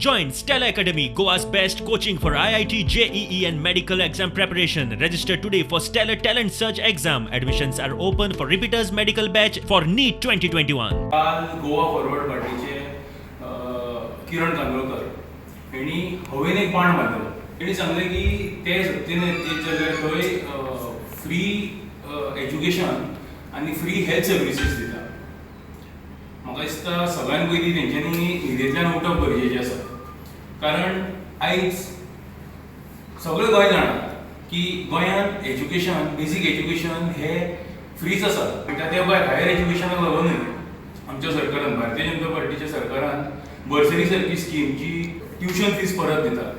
Join Stella Academy, Goa's best coaching for IIT, JEE and medical exam preparation. Register today for Stellar Talent Search exam. Admissions are open for repeaters medical batch for NEET 2021. काल Goa forward पार्टीचे किरण कांदोळकर यांनी हवेन एक बाण मारलो. त्यांनी सांगले की ते सत्तेन जाल्यार थंय फ्री एज्युकेशन आनी फ्री हेल्थ सर्विसीस दिता. म्हाका दिसता सगळ्यान पयलीं तेंच्यांनी न्हिदेंतल्यान उठप गरजेचें आसा. कारण आयज सगळे गोंय जाणात की गोंयांत एज्युकेशन, बेसीक एज्युकेशन हें फ्रीच आसा. त्या भायर हायर एज्युकेशनाक लागूनय आमच्या सरकारान, भारतीय जनता पार्टीच्या सरकारान बर्सरी सारकी स्कीम जी ट्युशन फीज परत दिता.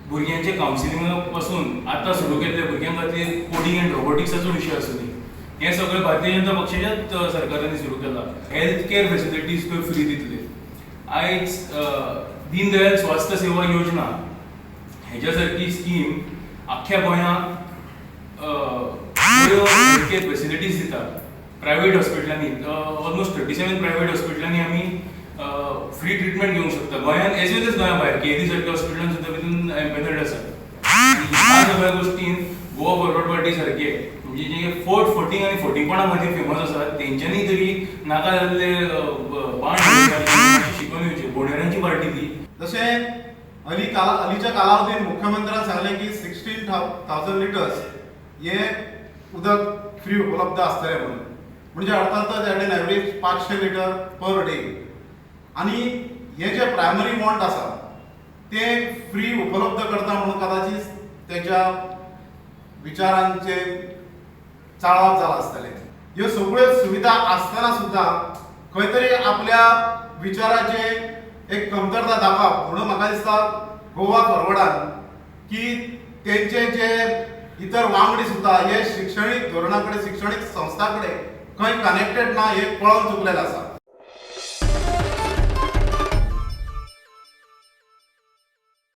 भुरग्यांचे कावन्सिलिंगा पासून आतां सुरू केल्ल्या भुरग्यां खातीर कोडिंग एंड रोबोटिक्साचो विशय आसूं दी, हें सगळें भारतीय जनता पक्षाच्याच सरकारान सुरू केलां. हेल्थ केअर फेसिलिटीज थंय फ्री दितले. आयज दीनदयाल स्वास्थ्य सेवा योजना हेच्या सारकी स्कीम आख्ख्या गोंयांत हेल्थ केअर फेसिलिटीज दिता. प्रायवेट हॉस्पिटलांनी ऑलमोस्ट 37 प्रायवेट हॉस्पिटलांनी आमी फ्री ट्रिटमेंट घेवंक शकता. गोंयांत एज वेल एज गोंया भायर केदी सारक्या हॉस्पिटलांत सुद्दां भितून एम्पॅनर्ड आसा. ह्या सगळ्या गोष्टीन गोवा फॉरवर्ड पार्टी सारके म्हणजे जे फोर्ट फोटींग आनी फोटींगपणा खातीर फेमस आसात तेंच्यांनी तरी नाका जाल्ले बाण शिकून येवचे. बोंडेरांची पार्टी ती. जशें अलीच्या कालावधीन मुख्यमंत्र्यान सांगले की 16,000 लिटर्स हे उदक फ्री उपलब्ध आसतले म्हणून. म्हणजे अर्थातच at an average 500 litre per day. आणि हे जे प्रायमरी वॉन्ट आसा ते फ्री उपलब्ध करता म्हणून कदाचित तेच्या विचारांचे चाळाव जाला आसतले. ह्यो सगळ्यो सुविधा आसतना सुद्धा खंय तरी आपल्या विचाराचे एक कमतरता दाखोवप म्हणून म्हाका दिसता गोवा फॉरवर्डान की तेंचे जे इतर वांगडी सुद्धा हे शिक्षणीक धोरणा कडेन, शिक्षणीक संस्था कडेन खंय कनेक्टेड ना हे कळोवन चुकलेलें आसा.